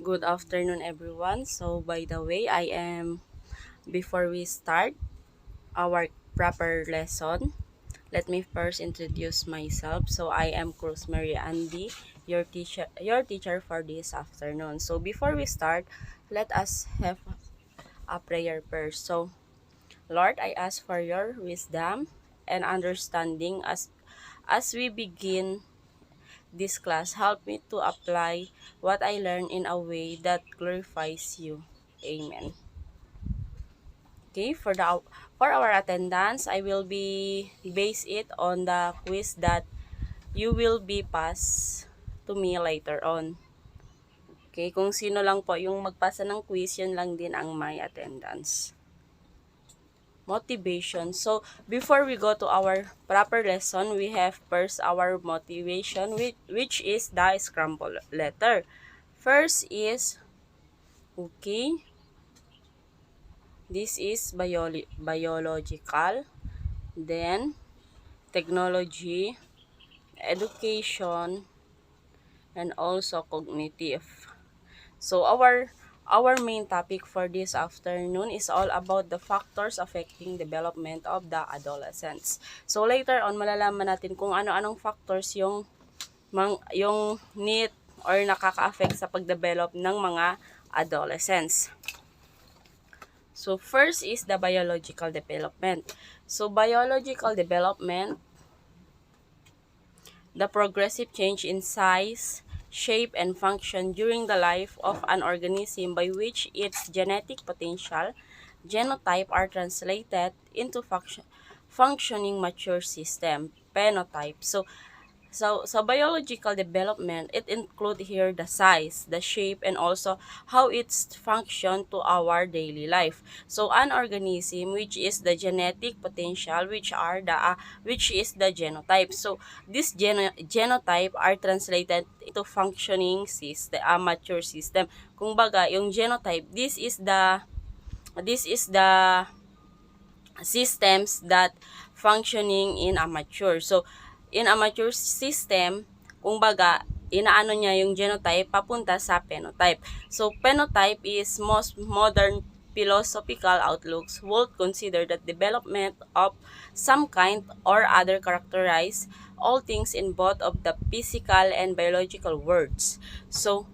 Good afternoon, everyone. So, by the way, before we start our proper lesson, let me first introduce myself. So, I am Cruz Mary Andy, your teacher for this afternoon. So, before we start, let us have a prayer first. So, Lord, I ask for your wisdom and understanding as we begin this class. Help me to apply what I learn in a way that glorifies you. Amen. Okay, for our attendance, I will be base it on the quiz that you will be pass to me later on. Okay, kung sino lang po yung magpasa ng quiz, yun lang din ang my attendance. Motivation. So, before we go to our proper lesson, we have first our motivation, which is the scramble letter. First is, okay, this is biological, then technology, education, and also cognitive. So our main topic for this afternoon is all about the factors affecting development of the adolescents. So later on malalaman natin kung ano-anong factors yung need or nakaka-affect sa pagdevelop ng mga adolescents. So first is the biological development. So biological development, the progressive change in size, shape, and function during the life of an organism by which its genetic potential, genotype are translated into functioning mature system, phenotype. So biological development, it include here the size, the shape, and also how it's function to our daily life. So an organism which is the genetic potential, which is the genotype. So this genotype are translated into functioning system, mature system. Kung baga, yung genotype, this is the systems that functioning in a mature. So, in a mature system, kung baga, inaano niya yung genotype papunta sa phenotype. So, phenotype is most modern philosophical outlooks would consider that development of some kind or other characterize all things in both of the physical and biological worlds. So,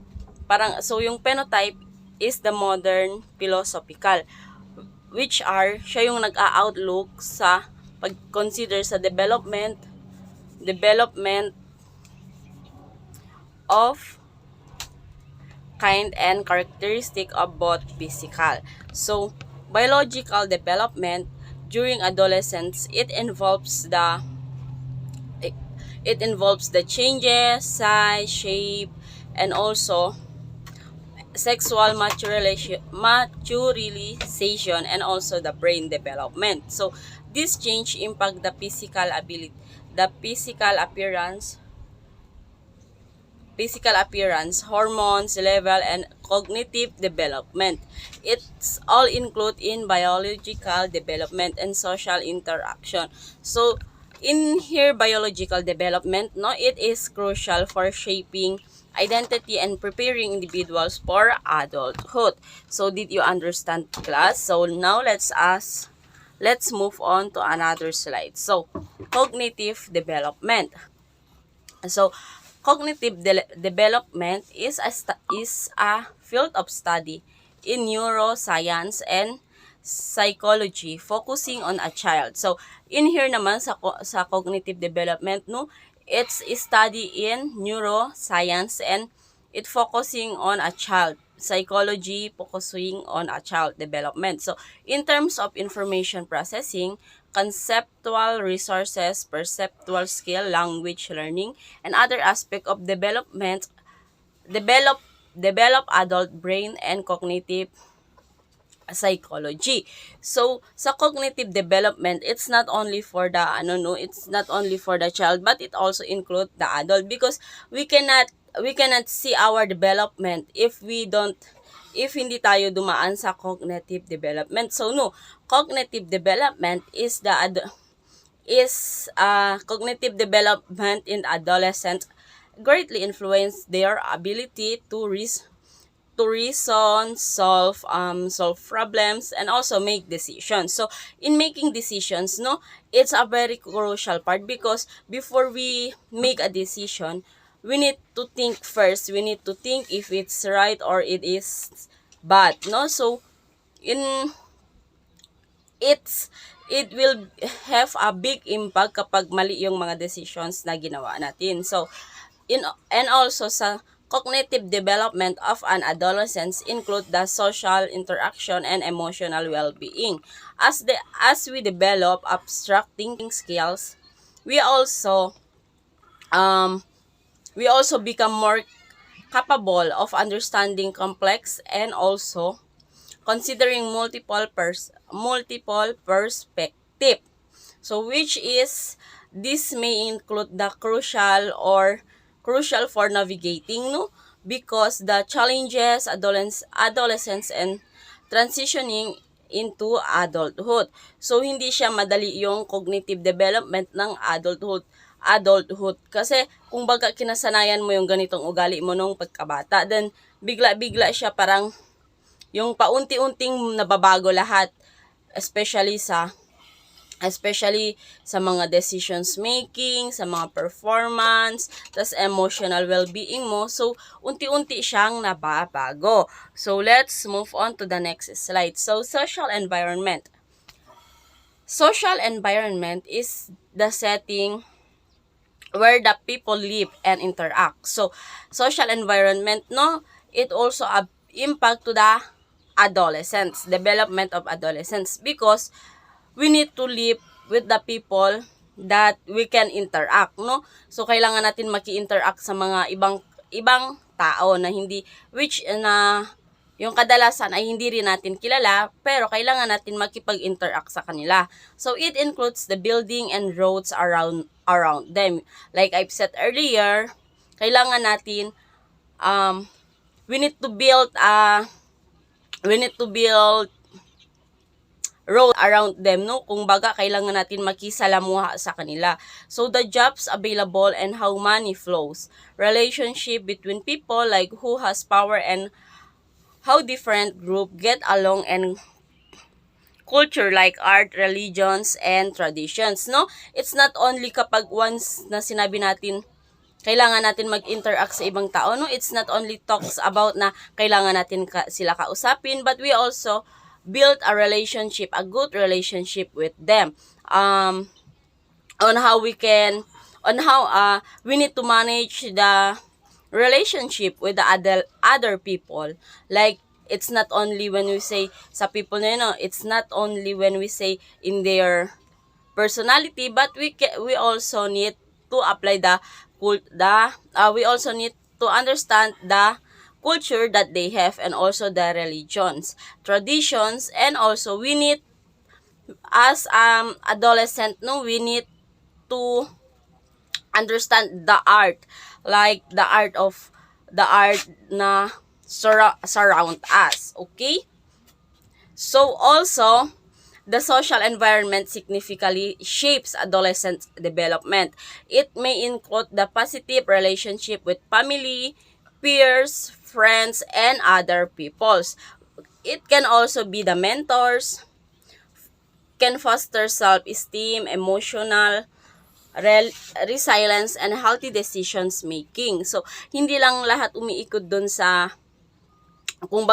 yung phenotype is the modern philosophical, which are siya yung nag-a-outlook sa pag-consider sa development of kind and characteristic of both physical. So, biological development during adolescence, it involves the changes, size, shape, and also sexual maturization and also the brain development. So this change impact the physical appearance, hormones level, and cognitive development. It's all include in biological development and social interaction. So in here biological development, no, it is crucial for shaping identity and preparing individuals for adulthood. So did you understand, class? So now let's move on to another slide. So cognitive development. So cognitive development is a field of study in neuroscience and psychology focusing on a child. So in here naman sa cognitive development, no, it's a study in neuroscience and it focusing on a child. Psychology focusing on a child development. So in terms of information processing, conceptual resources, perceptual skill, language learning, and other aspect of develop adult brain and cognitive psychology. So sa cognitive development, it's not only for the child, but it also include the adult, because we cannot see our development if hindi tayo dumaan sa cognitive development. So no, cognitive development cognitive development in adolescents greatly influence their ability to to reason, solve problems, and also make decisions. So in making decisions, no, it's a very crucial part, because before we make a decision, we need to think first. We need to think if it's right or it is bad, no? So in it will have a big impact kapag mali yung mga decisions na ginawa natin. So and also sa cognitive development of an adolescent include the social interaction and emotional well-being. As we develop abstract thinking skills, we also become more capable of understanding complex and also considering multiple perspective. So which is, this may include the crucial for navigating, no, because the challenges adolescents and transitioning into adulthood. So hindi siya madali yung cognitive development ng adulthood kasi kung baga kinasanayan mo yung ganitong ugali mo nung pagkabata, then bigla-bigla siya parang yung paunti-unting nababago lahat, especially sa mga decisions making, sa mga performance, tas emotional well-being mo. So unti-unti siyang nababago. So let's move on to the next slide. So social environment is the setting where the people live and interact. So social environment, no, it also impact to the development of adolescents, because we need to live with the people that we can interact, no? So kailangan natin maki-interact sa mga ibang tao na yung kadalasan ay hindi rin natin kilala, pero kailangan natin makipag-interact sa kanila. So it includes the building and roads around them. Like I've said earlier, kailangan natin we need to build road around them, no? Kung baga, kailangan natin makisalamuha sa kanila. So the jobs available and how money flows, relationship between people, like who has power and how different group get along, and culture like art, religions, and traditions, no? It's not only kapag once na sinabi natin kailangan natin mag-interact sa ibang tao, no? It's not only talks about na kailangan natin sila kausapin, but we also build a good relationship with them. On how we need to manage the relationship with the other people. Like, it's not only when we say sa people na yun, no? It's not only when we say in their personality, but we also need to apply we also need to understand the culture that they have, and also the religions, traditions, and also we need, as adolescent, no, we need to understand the art, like the art na surround us. Okay, so also the social environment significantly shapes adolescent development. It may include the positive relationship with family, peers, friends, and other peoples. It can also be the mentors, can foster self-esteem, emotional resilience, and healthy decisions making. So hindi lang lahat umiikot doon sa kung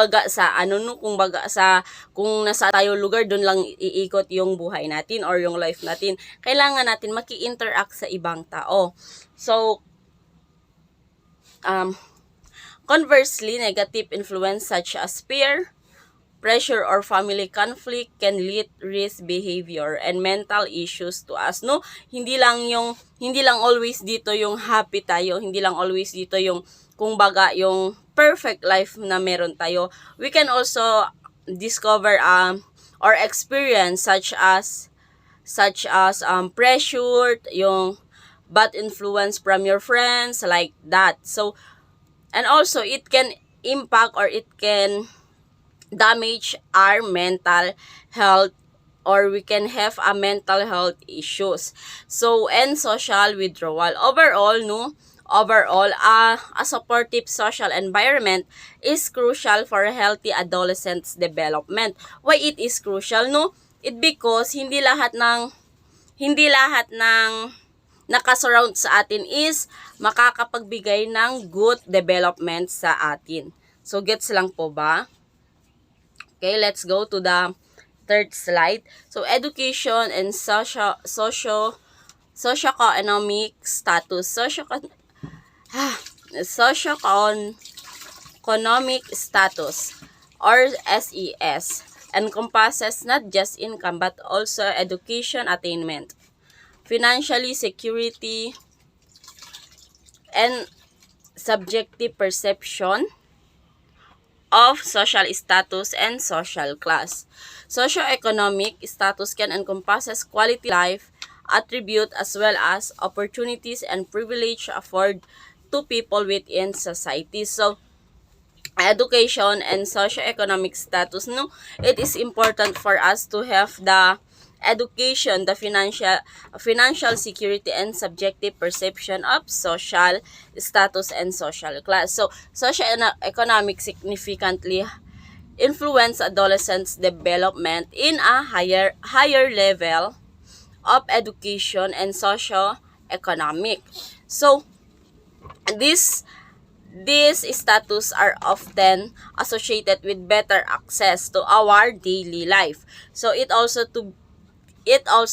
nasa tayo lugar, doon lang iikot yung buhay natin or yung life natin. Kailangan natin maki-interact sa ibang tao. So conversely, negative influence such as peer pressure or family conflict can lead risk behavior and mental issues to us, no? Hindi lang always dito yung happy tayo, hindi lang always dito yung kung baga yung perfect life na meron tayo. We can also discover or experience such as pressure, yung bad influence from your friends, like that. So and also it can impact or it can damage our mental health, or we can have a mental health issues. So and social withdrawal. Overall, no, Overall, a supportive social environment is crucial for healthy adolescents development. Why it is crucial, no? It because hindi lahat ng nakasurround sa atin is makakapagbigay ng good development sa atin. So, gets lang po ba? Okay, let's go to the third slide. So, education and socio-economic status. Socio-economic status, or SES, encompasses not just income but also education attainment, financially security, and subjective perception of social status and social class. Socioeconomic status can encompasses quality life attribute as well as opportunities and privilege afforded to people within society. So, education and socioeconomic status, no, it is important for us to have the education, the financial security, and subjective perception of social status and social class. So, socioeconomic significantly influence adolescents' development in a higher level of education and socio-economic. So, these status are often associated with better access to our daily life. So it also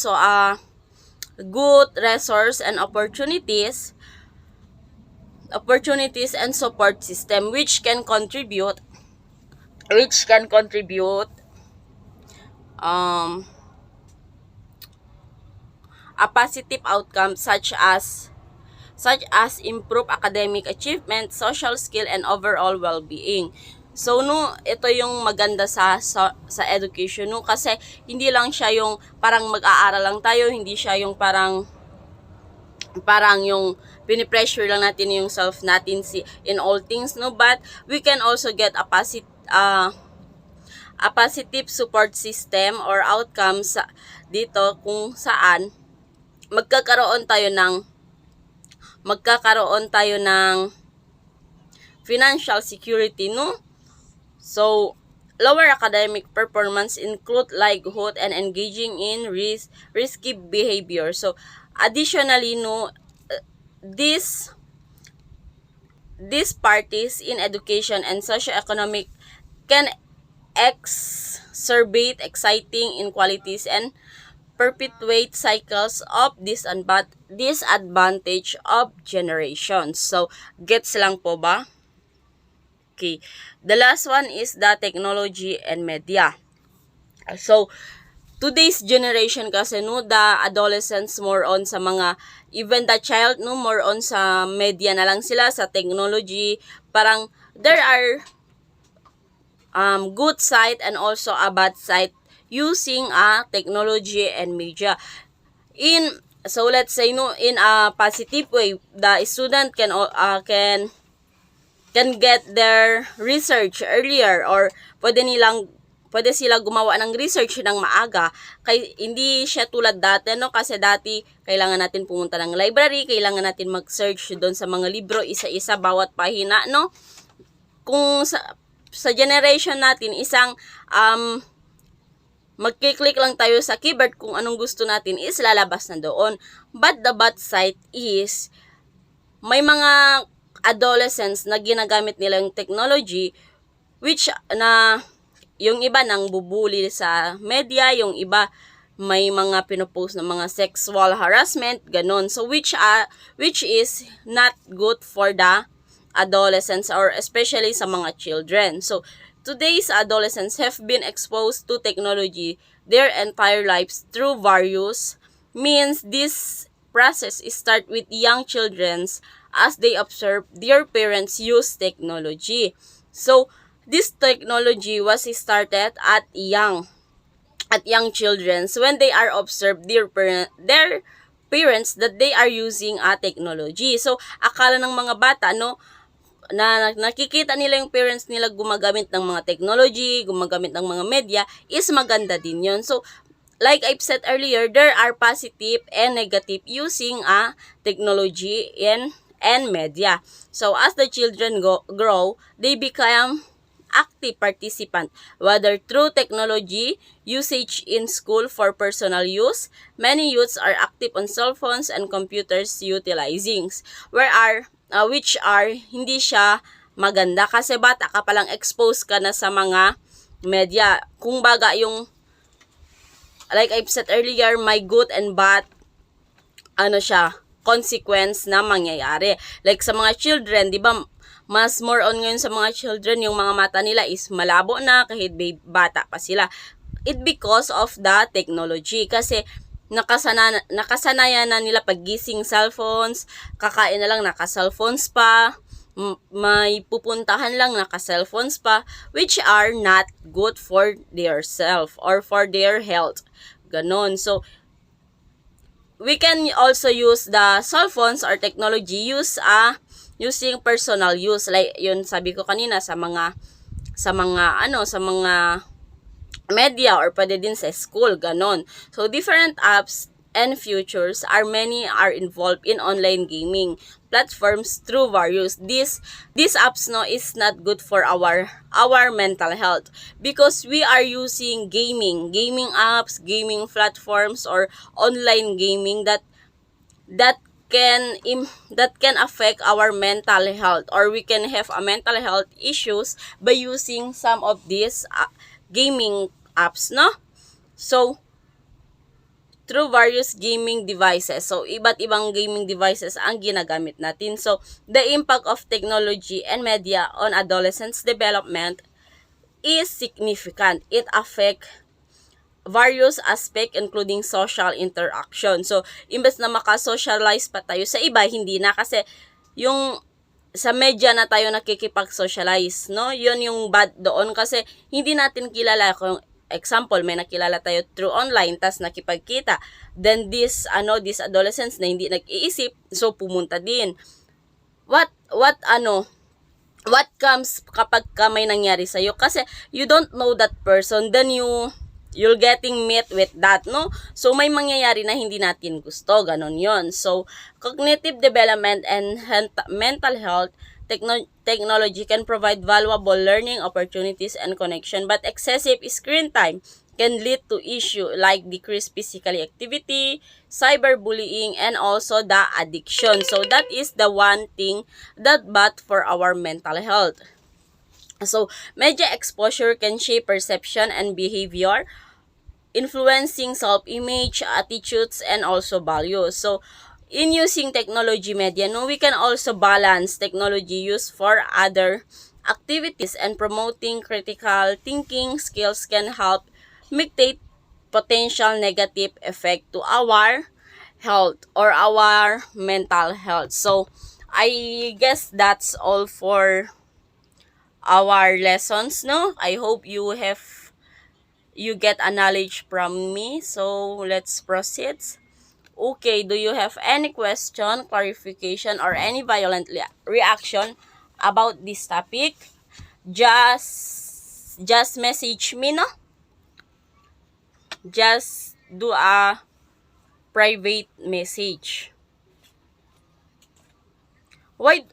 a good resource and opportunities and support system which can contribute a positive outcome such as improve academic achievement, social skill, and overall well-being. So, no, ito yung maganda sa education, no, kasi hindi lang siya yung parang mag-aaral lang tayo, hindi siya yung parang yung pinipressure lang natin yung self natin in all things, no, but we can also get a positive support system or outcomes dito kung saan magkakaroon tayo ng financial security, no? So, lower academic performance include likelihood and engaging in risky behavior. So, additionally, no, these parties in education and socioeconomic can exacerbate exciting inequalities and perpetuate cycles of disadvantage of generations. So, gets lang po ba? Okay. The last one is the technology and media. So, today's generation kasi, no, the adolescents more on sa mga, even the child, no, more on sa media na lang sila, sa technology. Parang, there are good side and also a bad side using technology and media. So let's say, no, in a positive way, the student can get their research earlier, or pwede sila gumawa ng research ng maaga. Kay hindi siya tulad dati, no, kasi dati kailangan natin pumunta ng library, kailangan natin mag-search doon sa mga libro isa-isa bawat pahina, no. Kung sa generation natin, isang magkiklik lang tayo sa keyboard kung anong gusto natin is lalabas na doon. But the bad side is may mga adolescents na ginagamit nila yung technology which na yung iba nang bubuli sa media, yung iba may mga pinopost na mga sexual harassment, ganon. So which is not good for the adolescents or especially sa mga children. So today's adolescents have been exposed to technology their entire lives through various means. This process start with young children as they observe their parents use technology. So, this technology was started at young children when they are observed their parents that they are using technology. So, akala ng mga bata, no, na nakikita nila yung parents nila gumagamit ng mga technology, gumagamit ng mga media, is maganda din yun. So, like I've said earlier, there are positive and negative using technology and and media. So as the children grow, they become active participant, whether through technology usage in school for personal use. Many youths are active on cell phones and computers utilizing, which are hindi siya maganda kasi bata ka palang exposed ka na sa mga media. Kung baga yung, like I've said earlier, my good and bad, consequence na mangyayari. Like sa mga children, di ba, mas more on ngayon sa mga children, yung mga mata nila is malabo na kahit bata pa sila. It because of the technology. Kasi nakasanayan na nila paggising cellphones, kakain na lang naka-cellphones pa, may pupuntahan lang naka-cellphones pa, which are not good for their self or for their health. Ganon. So, we can also use the cell phones or technology using personal use, like yun sabi ko kanina sa mga media or pwede din sa school, ganon. So different apps and features are involved in online gaming platforms through various. These apps is not good for our mental health because we are using gaming apps, gaming platforms, or online gaming that can affect our mental health, or we can have a mental health issues by using some of these gaming apps, no? So through various gaming devices. So, iba't ibang gaming devices ang ginagamit natin. So, the impact of technology and media on adolescents' development is significant. It affects various aspects including social interaction. So, imbes na makasocialize pa tayo sa iba, hindi na kasi yung sa media na tayo nakikipag-socialize, no? Yun yung bad doon kasi hindi natin kilala. Kung example, may nakilala tayo through online, tas nakipagkita. Then these adolescents na hindi nag-iisip, so pumunta din. What comes kapag may nangyari sa'yo? Kasi you don't know that person, then you're getting met with that, no? So, may mangyayari na hindi natin gusto. Ganon yon. So, cognitive development and mental health, technology can provide valuable learning opportunities and connection, but excessive screen time can lead to issues like decreased physical activity, cyberbullying, and also the addiction. So, that is the one thing that bad for our mental health. So, media exposure can shape perception and behavior, influencing self-image, attitudes, and also values. So, in using technology media, we can also balance technology use for other activities, and promoting critical thinking skills can help mitigate potential negative effect to our health or our mental health. So, I guess that's all for our lessons, no? I hope you get a knowledge from me. So, let's proceed. Okay, do you have any question, clarification, or any violent reaction about this topic? Just message me, no? Just do a private message. Why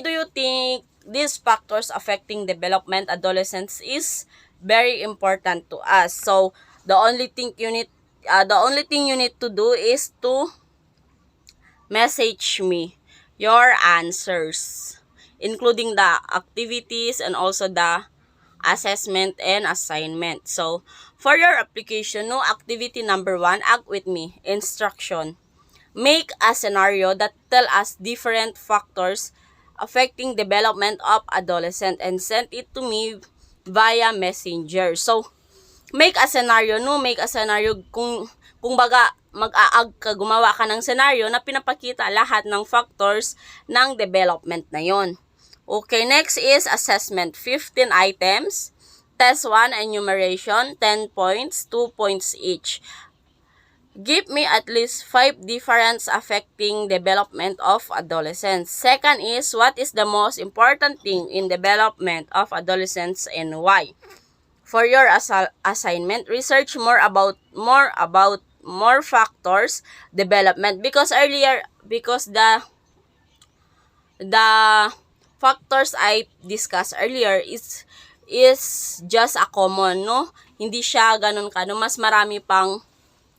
do you think these factors affecting development adolescence is very important to us? So, the only thing you need to do is to message me your answers, including the activities and also the assessment and assignment. So, for your application, activity number 1, act with me. Instruction. Make a scenario that tell us different factors affecting development of adolescent and send it to me via messenger. So, make a scenario, kung baga gumawa ka ng scenario na pinapakita lahat ng factors ng development na yon. Okay, next is assessment. 15 items. Test 1, enumeration, 10 points, 2 points each. Give me at least 5 differences affecting development of adolescents. Second is, what is the most important thing in development of adolescents and why? For your assignment, research more about more factors development, because the the factors I discussed earlier is just a common, no? Hindi siya ganun ka, no? Mas marami pang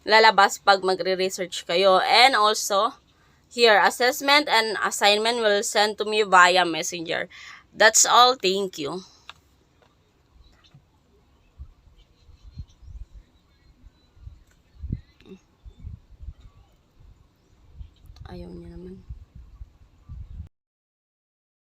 lalabas pag magre-research kayo. And also, here, assessment and assignment will send to me via messenger. That's all. Thank you.